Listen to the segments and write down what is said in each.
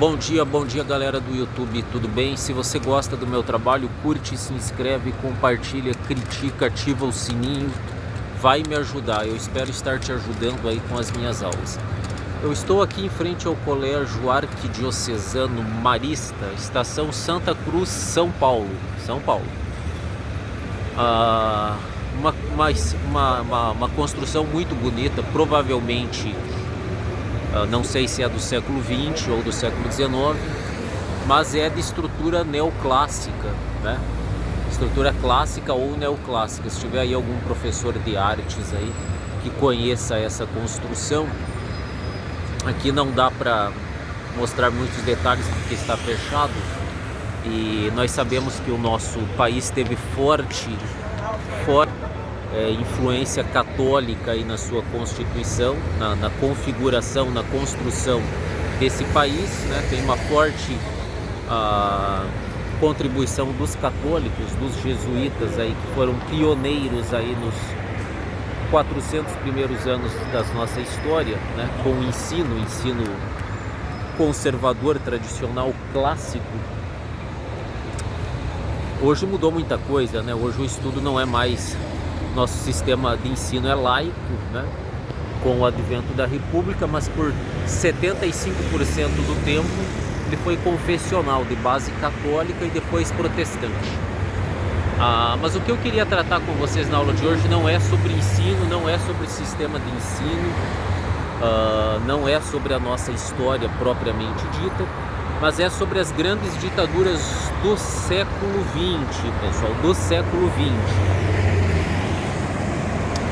Bom dia galera do YouTube, tudo bem? Se você gosta do meu trabalho, curte, se inscreve, compartilha, critica, ativa o sininho, vai me ajudar. Eu espero estar te ajudando aí com as minhas aulas. Eu estou aqui em frente ao Colégio Arquidiocesano Marista, Estação Santa Cruz, São Paulo. Uma construção muito bonita, provavelmente, não sei se é do século XX ou do século XIX, mas é de estrutura neoclássica, né? Estrutura clássica ou neoclássica. Se tiver aí algum professor de artes aí que conheça essa construção, aqui não dá para mostrar muitos detalhes porque está fechado, e nós sabemos que o nosso país teve forte influência católica aí na sua constituição, na configuração, na construção desse país, né? Tem uma forte contribuição dos católicos, dos jesuítas aí, que foram pioneiros aí nos 400 primeiros anos da nossa história, né? Com o ensino conservador, tradicional, clássico. Hoje mudou muita coisa, né? Hoje o estudo não é mais... Nosso sistema de ensino é laico, né? Com o advento da República, mas por 75% do tempo ele foi confessional, de base católica e depois protestante. Mas o que eu queria tratar com vocês na aula de hoje não é sobre ensino, não é sobre sistema de ensino, não é sobre a nossa história propriamente dita, mas é sobre as grandes ditaduras do século XX, pessoal, do século XX.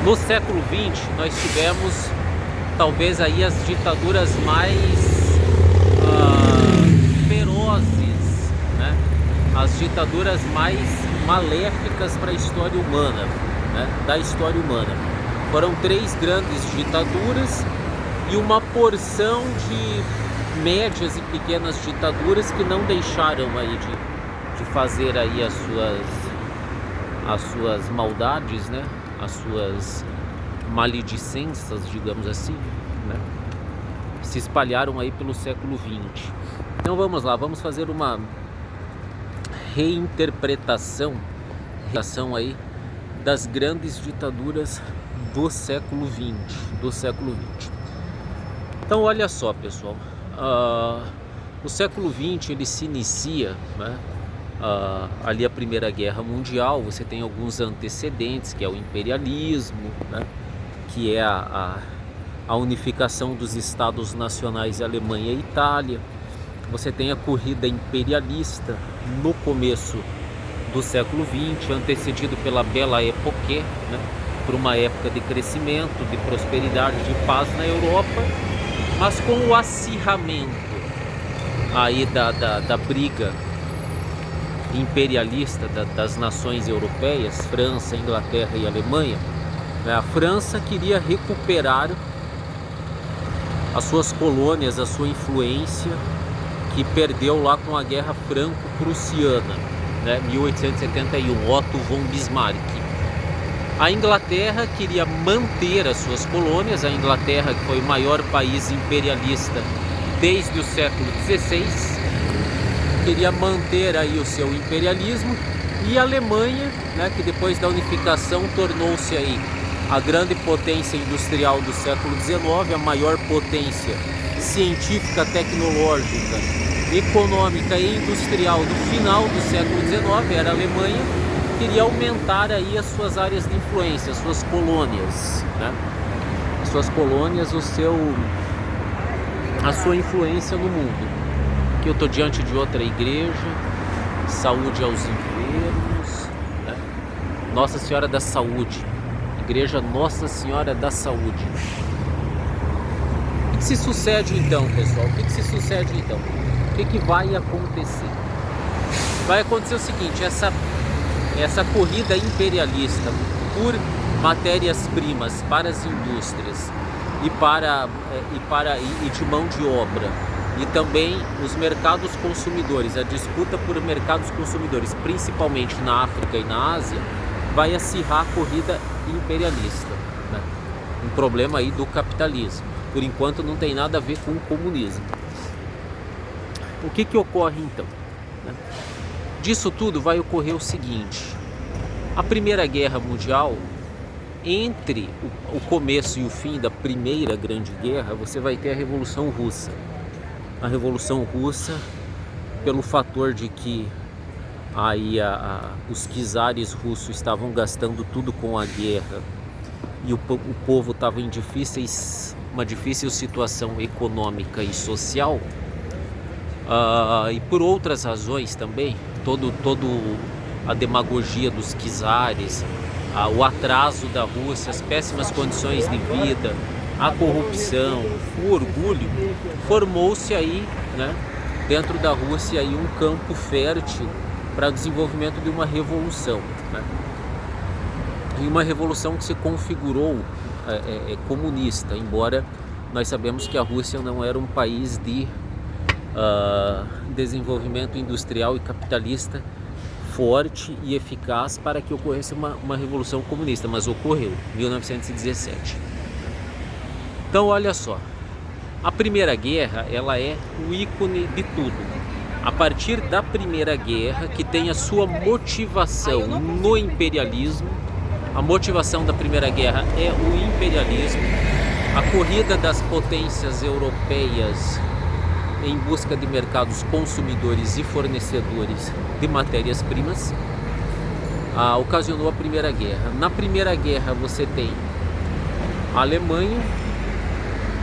No século XX, nós tivemos talvez aí as ditaduras mais ferozes, né? As ditaduras mais maléficas para a história humana, né? Da história humana. Foram 3 grandes ditaduras e uma porção de médias e pequenas ditaduras que não deixaram aí de fazer aí as suas maldades, né? As suas maledicências, digamos assim, né? Se espalharam aí pelo século XX. Então vamos lá, vamos fazer uma reinterpretação aí das grandes ditaduras do século XX, Então olha só, pessoal, o século XX ele se inicia, né? Ali a Primeira Guerra Mundial. Você tem alguns antecedentes, que é o imperialismo, né? Que é a unificação dos estados nacionais Alemanha e Itália. Você tem a corrida imperialista no começo do século XX, antecedido pela Belle Époque, né? Por uma época de crescimento, de prosperidade, de paz na Europa, mas com o acirramento aí da briga imperialista das nações europeias, França, Inglaterra e Alemanha. A França queria recuperar as suas colônias, a sua influência, que perdeu lá com a Guerra Franco-Prussiana, né, 1871, Otto von Bismarck. A Inglaterra queria manter as suas colônias, a Inglaterra, que foi o maior país imperialista desde o século XVI, queria manter aí o seu imperialismo, e a Alemanha, né, que depois da unificação tornou-se aí a grande potência industrial do século XIX, a maior potência científica, tecnológica, econômica e industrial do final do século XIX, era a Alemanha, queria aumentar aí as suas áreas de influência, as suas colônias, né? As suas colônias, a sua influência no mundo. Aqui eu estou diante de outra igreja, saúde aos enfermos, né? Nossa Senhora da Saúde, igreja Nossa Senhora da Saúde. O que se sucede então, pessoal? O que se sucede então? O que vai acontecer? Vai acontecer o seguinte: essa corrida imperialista por matérias-primas para as indústrias e de mão de obra, e também os mercados consumidores, a disputa por mercados consumidores, principalmente na África e na Ásia, vai acirrar a corrida imperialista, né? Um problema aí do capitalismo. Por enquanto não tem nada a ver com o comunismo. O que ocorre então? Né? Disso tudo vai ocorrer o seguinte: a Primeira Guerra Mundial, entre o começo e o fim da Primeira Grande Guerra, você vai ter a Revolução Russa. A Revolução Russa, pelo fator de que aí os czares russos estavam gastando tudo com a guerra e o povo estava em uma difícil situação econômica e social, e por outras razões também, todo a demagogia dos czares, o atraso da Rússia, as péssimas condições de vida, a corrupção, o orgulho, formou-se aí, né, dentro da Rússia aí um campo fértil para o desenvolvimento de uma revolução, né? E uma revolução que se configurou comunista, embora nós sabemos que a Rússia não era um país de desenvolvimento industrial e capitalista forte e eficaz para que ocorresse uma revolução comunista, mas ocorreu em 1917. Então olha só, a Primeira Guerra, ela é o ícone de tudo. A partir da Primeira Guerra, que tem a sua motivação no imperialismo, a motivação da Primeira Guerra é o imperialismo, a corrida das potências europeias em busca de mercados consumidores e fornecedores de matérias-primas, ocasionou a Primeira Guerra. Na Primeira Guerra você tem a Alemanha,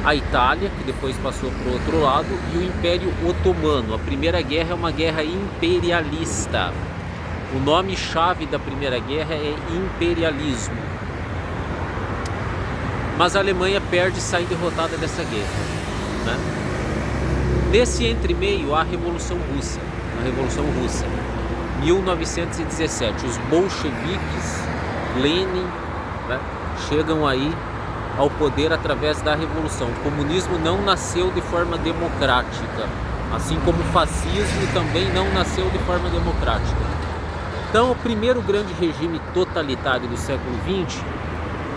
a Itália, que depois passou para o outro lado, e o Império Otomano. A Primeira Guerra é uma guerra imperialista. O nome-chave da Primeira Guerra é imperialismo. Mas a Alemanha perde e sai derrotada dessa guerra, né? Nesse entremeio, há a Revolução Russa. A Revolução Russa, 1917. Os bolcheviques, Lenin, né, chegam aí ao poder através da revolução. O comunismo não nasceu de forma democrática, assim como o fascismo também não nasceu de forma democrática. Então, o primeiro grande regime totalitário do século XX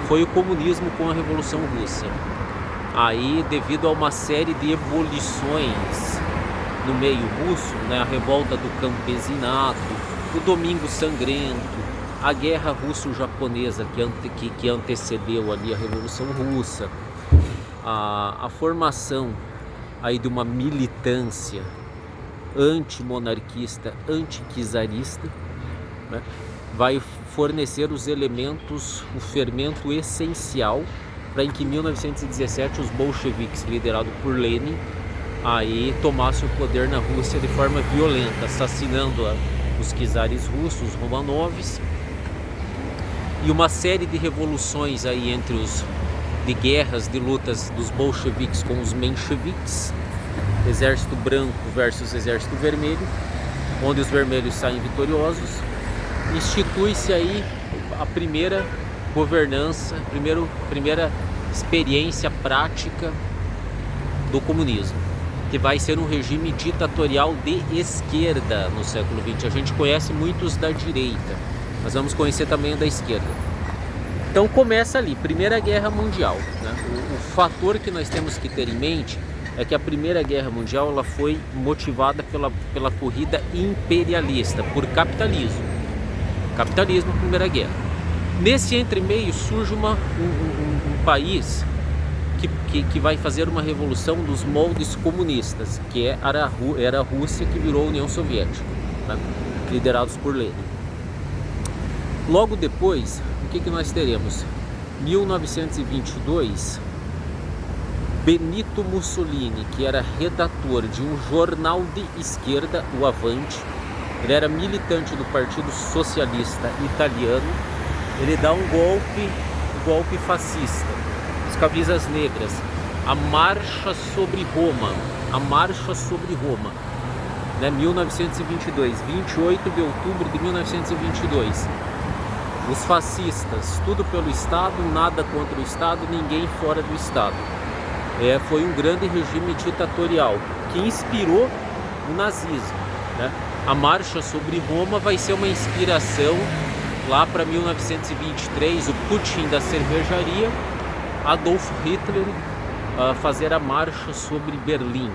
foi o comunismo com a Revolução Russa. Aí, devido a uma série de ebulições no meio russo, né, a revolta do campesinato, o Domingo Sangrento, a guerra russo-japonesa que antecedeu ali a Revolução Russa, a formação aí de uma militância antimonarquista, anticzarista, né, vai fornecer os elementos, o fermento essencial para em que em 1917 os bolcheviques, liderados por Lenin, aí tomassem o poder na Rússia de forma violenta, assassinando os czares russos, os Romanovs, e uma série de revoluções aí de guerras, de lutas dos bolcheviques com os mencheviques, exército branco versus exército vermelho, onde os vermelhos saem vitoriosos. Institui-se aí a primeira governança, primeira experiência prática do comunismo, que vai ser um regime ditatorial de esquerda no século XX. A gente conhece muitos da direita, mas vamos conhecer também o da esquerda. Então começa ali, Primeira Guerra Mundial, né? O fator que nós temos que ter em mente é que a Primeira Guerra Mundial ela foi motivada pela corrida imperialista, por capitalismo. Capitalismo, Primeira Guerra. Nesse entremeio surge um país que vai fazer uma revolução dos moldes comunistas, que era a Rússia, que virou a União Soviética, né? Liderados por Lenin. Logo depois, o que nós teremos? 1922, Benito Mussolini, que era redator de um jornal de esquerda, o Avante, ele era militante do Partido Socialista Italiano, ele dá um golpe fascista, os camisas negras, a Marcha sobre Roma, né, 1922, 28 de outubro de 1922. Os fascistas, tudo pelo Estado, nada contra o Estado, ninguém fora do Estado. Foi um grande regime ditatorial que inspirou o nazismo, né? A Marcha sobre Roma vai ser uma inspiração lá para 1923, o Putin da cervejaria, Adolf Hitler fazer a Marcha sobre Berlim,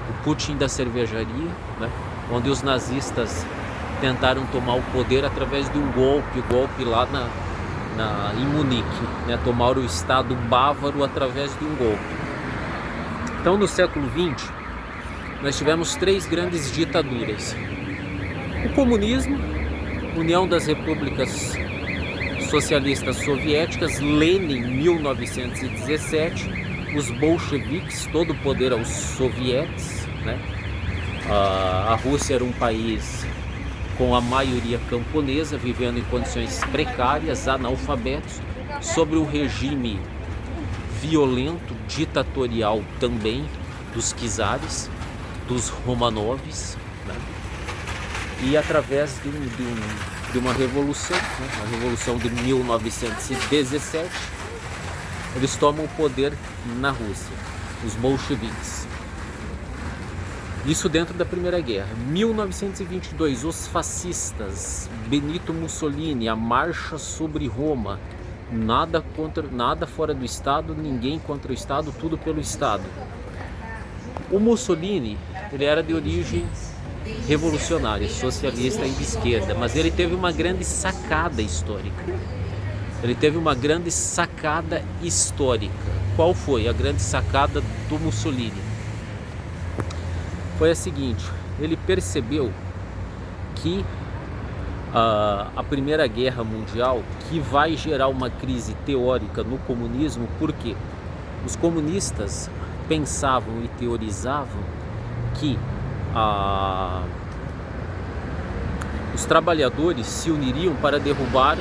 o Putin da cervejaria, né? Onde os nazistas tentaram tomar o poder através de um golpe lá em Munique, né? Tomaram o estado bávaro através de um golpe. Então no século XX nós tivemos 3 grandes ditaduras: o comunismo, União das Repúblicas Socialistas Soviéticas, Lenin, 1917, os bolcheviques, todo o poder aos sovietes, né? A Rússia era um país com a maioria camponesa, vivendo em condições precárias, analfabetos, sobre o regime violento, ditatorial também, dos czares, dos Romanovs, né? E através de uma revolução, né? A Revolução de 1917, eles tomam o poder na Rússia, os bolcheviques. Isso dentro da Primeira Guerra. 1922, os fascistas, Benito Mussolini, a marcha sobre Roma, nada fora do Estado, ninguém contra o Estado, tudo pelo Estado. O Mussolini, ele era de origem revolucionária, socialista e de esquerda, mas ele teve uma grande sacada histórica. Qual foi a grande sacada do Mussolini? Foi a seguinte: ele percebeu que a Primeira Guerra Mundial, que vai gerar uma crise teórica no comunismo, porque os comunistas pensavam e teorizavam que os trabalhadores se uniriam para derrubar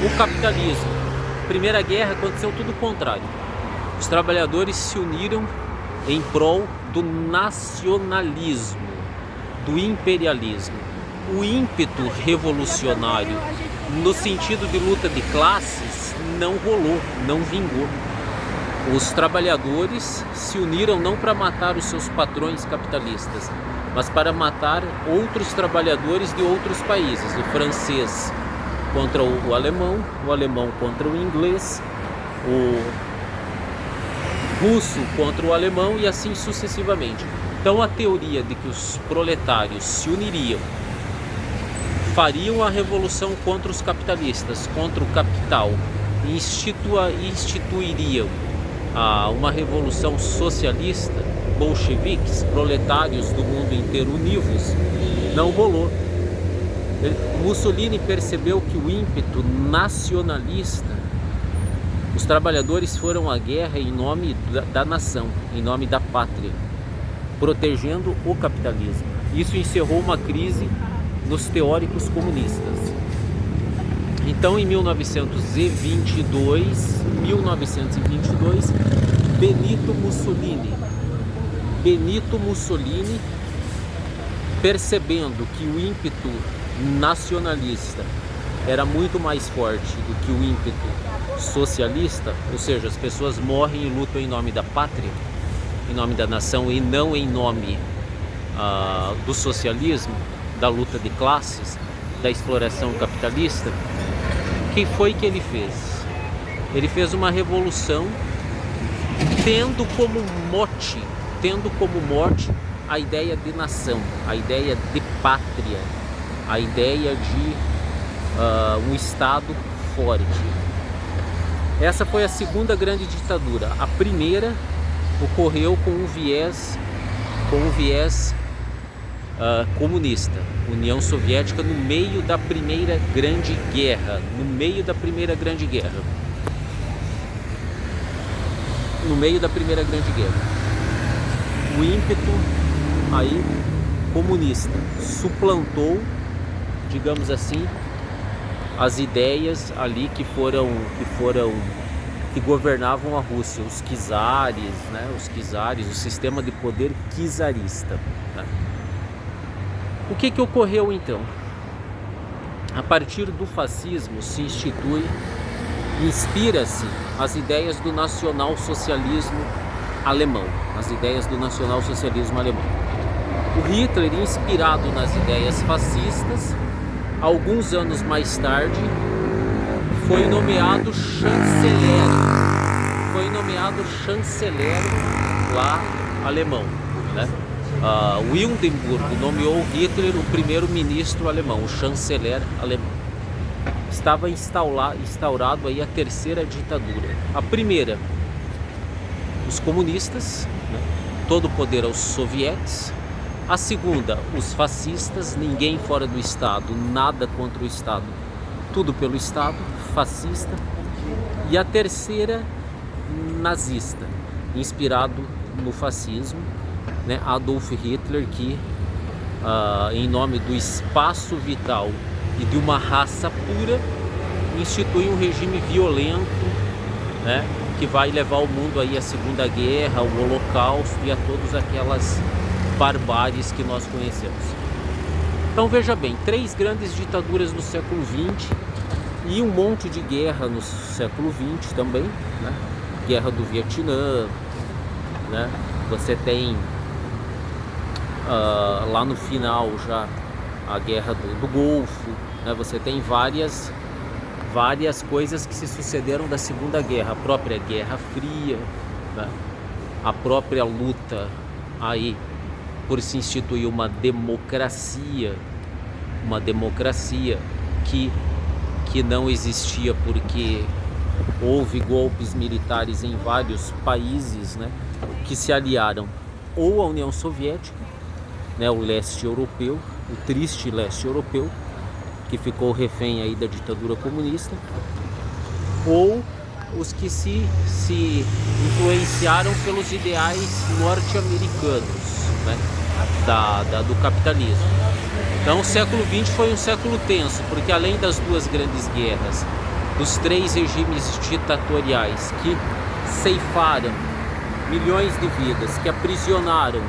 o capitalismo. Primeira Guerra aconteceu tudo o contrário. Os trabalhadores se uniram em prol do nacionalismo, do imperialismo. O ímpeto revolucionário, no sentido de luta de classes, não rolou, não vingou. Os trabalhadores se uniram não para matar os seus patrões capitalistas, mas para matar outros trabalhadores de outros países. O francês contra o alemão contra o inglês, o russo contra o alemão e assim sucessivamente. Então a teoria de que os proletários se uniriam, fariam a revolução contra os capitalistas, contra o capital, e instituiriam uma revolução socialista, bolcheviques, proletários do mundo inteiro univos, não rolou. Mussolini percebeu que o ímpeto nacionalista, os trabalhadores foram à guerra em nome da nação, em nome da pátria, protegendo o capitalismo. Isso encerrou uma crise nos teóricos comunistas. Então, em 1922, Benito Mussolini, percebendo que o ímpeto nacionalista era muito mais forte do que o ímpeto socialista, ou seja, as pessoas morrem e lutam em nome da pátria, em nome da nação e não em nome do socialismo, da luta de classes, da exploração capitalista. O que foi que ele fez? Ele fez uma revolução tendo como mote a ideia de nação, a ideia de pátria, a ideia de um Estado forte. Essa foi a segunda grande ditadura. A primeira ocorreu com um viés comunista, União Soviética, no meio da Primeira Grande Guerra. O ímpeto aí comunista suplantou, digamos assim, as ideias ali que governavam a Rússia, os czares, né? O sistema de poder czarista, né? O que ocorreu então? A partir do fascismo se inspira-se as ideias do nacionalsocialismo alemão, O Hitler, inspirado nas ideias fascistas, alguns anos mais tarde, foi nomeado chanceler lá alemão, né? O Hindenburgo nomeou Hitler o primeiro-ministro alemão, o chanceler alemão. Estava instaurado aí a terceira ditadura. A primeira, os comunistas, né? Todo o poder aos sovietes. A segunda, os fascistas, ninguém fora do Estado, nada contra o Estado, tudo pelo Estado, fascista. E a terceira, nazista, inspirado no fascismo, né? Adolf Hitler, que em nome do espaço vital e de uma raça pura, institui um regime violento, né? Que vai levar o mundo aí à Segunda Guerra, ao Holocausto e a todas aquelas barbáries que nós conhecemos. Então veja bem, 3 grandes ditaduras no século XX e um monte de guerra no século XX também, né? Guerra do Vietnã, né? Você tem lá no final já a guerra do Golfo, né? Você tem várias coisas que se sucederam da Segunda Guerra, a própria Guerra Fria, né? A própria luta aí por se instituir uma democracia que não existia porque houve golpes militares em vários países, né, que se aliaram ou à União Soviética, né, o leste europeu, o triste leste europeu, que ficou refém aí da ditadura comunista, ou os que se influenciaram pelos ideais norte-americanos, né, do capitalismo. Então o século XX foi um século tenso, porque além das 2 grandes guerras, dos 3 regimes ditatoriais que ceifaram milhões de vidas, que aprisionaram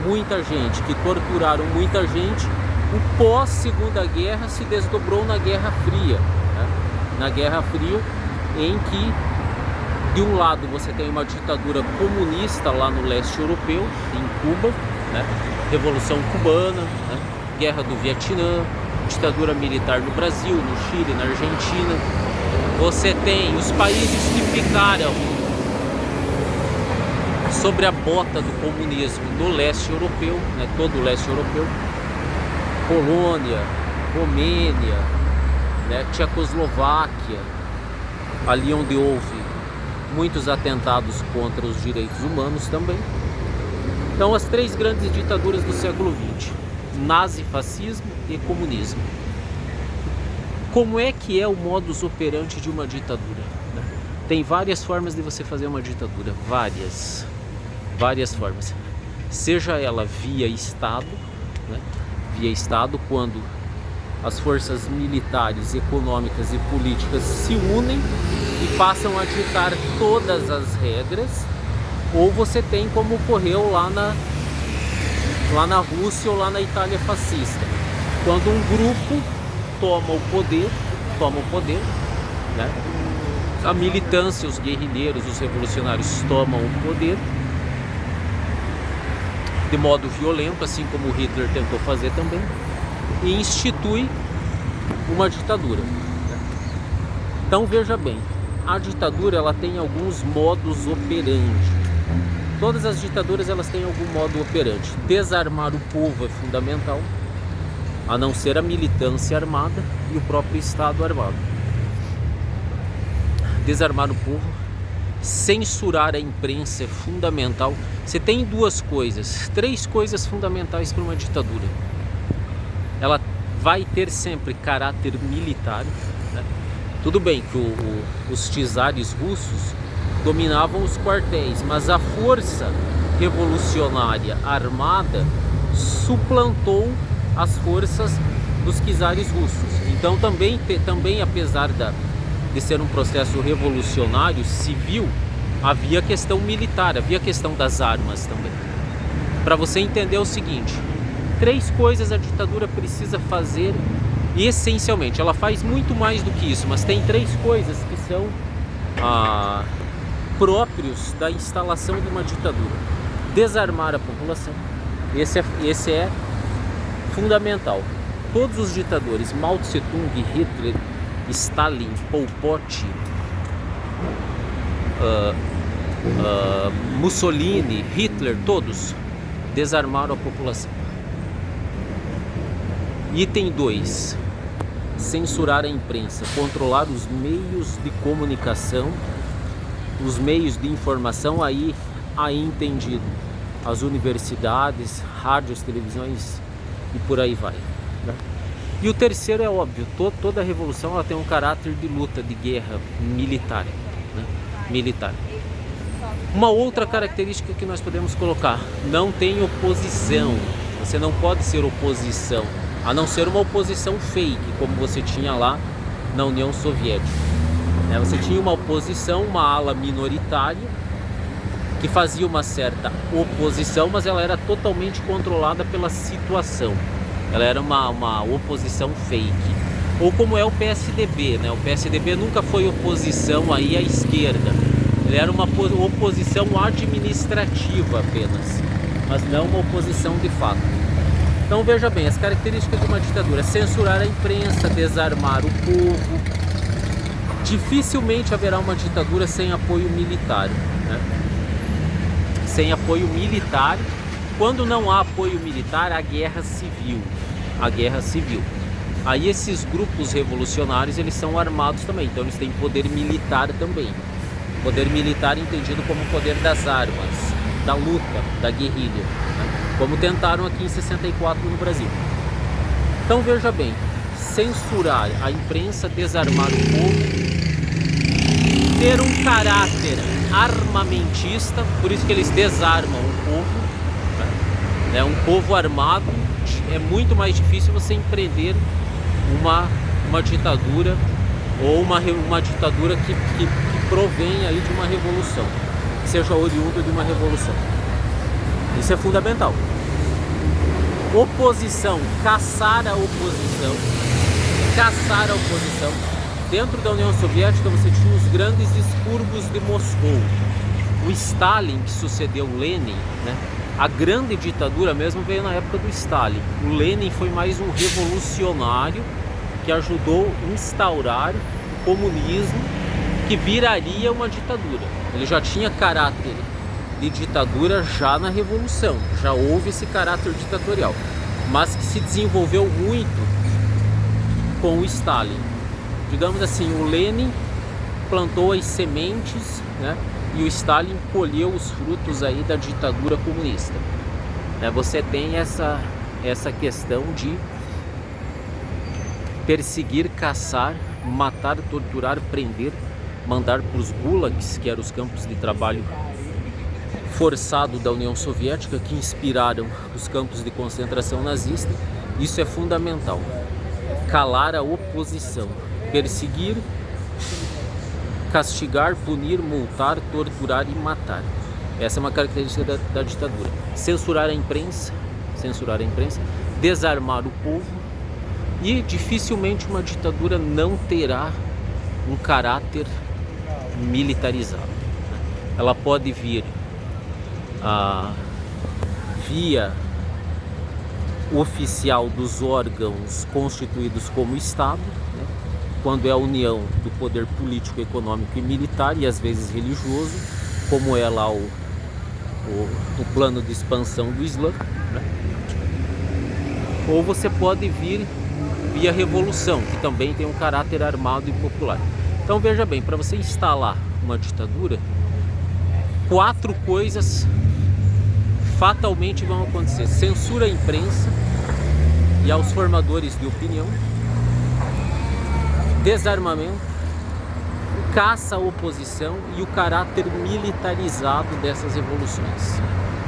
muita gente, que torturaram muita gente, o pós-Segunda Guerra se desdobrou na Guerra Fria, né? Na Guerra Fria, em que de um lado você tem uma ditadura comunista lá no leste europeu, em Cuba, né? Revolução Cubana, né? Guerra do Vietnã, ditadura militar no Brasil, no Chile, na Argentina. Você tem os países que ficaram sobre a bota do comunismo no leste europeu, né? Todo o leste europeu, Polônia, Romênia, né? Tchecoslováquia, ali onde houve muitos atentados contra os direitos humanos também. Então as 3 grandes ditaduras do século XX, nazifascismo e comunismo. Como é que é o modus operandi de uma ditadura, né? Tem várias formas de você fazer uma ditadura, várias formas. Seja ela via Estado, né? Via Estado, quando as forças militares, econômicas e políticas se unem e passam a ditar todas as regras, ou você tem como ocorreu lá na Rússia ou lá na Itália fascista, quando um grupo toma o poder, né? A militância, os guerrilheiros, os revolucionários tomam o poder de modo violento, assim como Hitler tentou fazer também, e institui uma ditadura, né? Então veja bem, a ditadura ela tem alguns modus operandi. Todas as ditaduras elas têm algum modo operandi. Desarmar o povo é fundamental, a não ser a militância armada e o próprio Estado armado. Desarmar o povo, censurar a imprensa é fundamental. Você tem 3 coisas fundamentais para uma ditadura. Ela vai ter sempre caráter militar, né? Tudo bem que os czares russos dominavam os quartéis, mas a força revolucionária armada suplantou as forças dos czares russos. Então também apesar de ser um processo revolucionário civil, havia questão militar, havia questão das armas também. Para você entender o seguinte, 3 coisas a ditadura precisa fazer essencialmente. Ela faz muito mais do que isso, mas tem 3 coisas que são próprios da instalação de uma ditadura. Desarmar a população, esse é fundamental. Todos os ditadores, Mao Tse Tung, Hitler, Stalin, Pol Pot, Mussolini, Hitler, todos desarmaram a população. Item 2. Censurar a imprensa, controlar os meios de comunicação, os meios de informação, aí entendido as universidades, rádios, televisões e por aí vai, né? E o terceiro é óbvio, toda revolução ela tem um caráter de luta, de guerra militar, né? Militar. Uma outra característica que nós podemos colocar: não tem oposição. Você não pode ser oposição, a não ser uma oposição fake, como você tinha lá na União Soviética. Você tinha uma oposição, uma ala minoritária, que fazia uma certa oposição, mas ela era totalmente controlada pela situação. Ela era uma oposição fake. Ou como é o PSDB, né? O PSDB nunca foi oposição aí à esquerda. Ele era uma oposição administrativa apenas, mas não uma oposição de fato. Então veja bem, as características de uma ditadura: censurar a imprensa, desarmar o povo. Dificilmente haverá uma ditadura sem apoio militar, né? Sem apoio militar. Quando não há apoio militar, a guerra civil. A guerra civil. Aí esses grupos revolucionários, eles são armados também, então eles têm poder militar também. Poder militar entendido como poder das armas, da luta, da guerrilha, né? Como tentaram aqui em 64 no Brasil. Então veja bem, censurar a imprensa, desarmar o povo, ter um caráter armamentista, por isso que eles desarmam o povo, né? Um povo armado, é muito mais difícil você empreender uma ditadura, ou uma ditadura que provém aí de uma revolução, que seja oriunda de uma revolução. Isso é fundamental. Oposição, caçar a oposição. Caçar a oposição. Dentro da União Soviética você tinha os grandes expurgos de Moscou. O Stalin, que sucedeu o Lenin, né? A grande ditadura mesmo veio na época do Stalin. O Lenin foi mais um revolucionário que ajudou a instaurar o comunismo, que viraria uma ditadura. Ele já tinha caráter de ditadura já na Revolução, já houve esse caráter ditatorial, mas que se desenvolveu muito com o Stalin. Digamos assim, o Lenin plantou as sementes, né? E o Stalin colheu os frutos aí da ditadura comunista. Você tem essa questão de perseguir, caçar, matar, torturar, prender, mandar para os gulags, que eram os campos de trabalho forçado da União Soviética, que inspiraram os campos de concentração nazista. Isso é fundamental. Calar a oposição, perseguir, castigar, punir, multar, torturar e matar. Essa é uma característica da ditadura. Censurar a imprensa, desarmar o povo, e dificilmente uma ditadura não terá um caráter militarizado. Ela pode vir via oficial dos órgãos constituídos como Estado, né? Quando é a união do poder político, econômico e militar, e às vezes religioso, como é lá o plano de expansão do Islã, né? Ou você pode vir via revolução, que também tem um caráter armado e popular. Então veja bem, para você instalar uma ditadura, 4 coisas fatalmente vão acontecer: censura à imprensa e aos formadores de opinião, desarmamento, caça à oposição e o caráter militarizado dessas revoluções.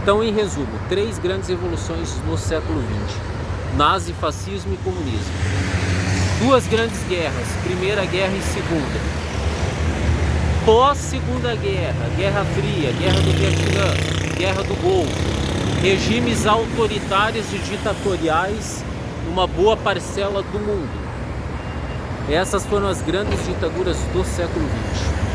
Então, em resumo, 3 grandes revoluções no século XX: nazi, fascismo e comunismo. 2 grandes guerras, Primeira Guerra e Segunda. Pós-Segunda Guerra, Guerra Fria, Guerra do Vietnã, Guerra do Golfo, regimes autoritários e ditatoriais numa boa parcela do mundo. Essas foram as grandes ditaduras do século XX.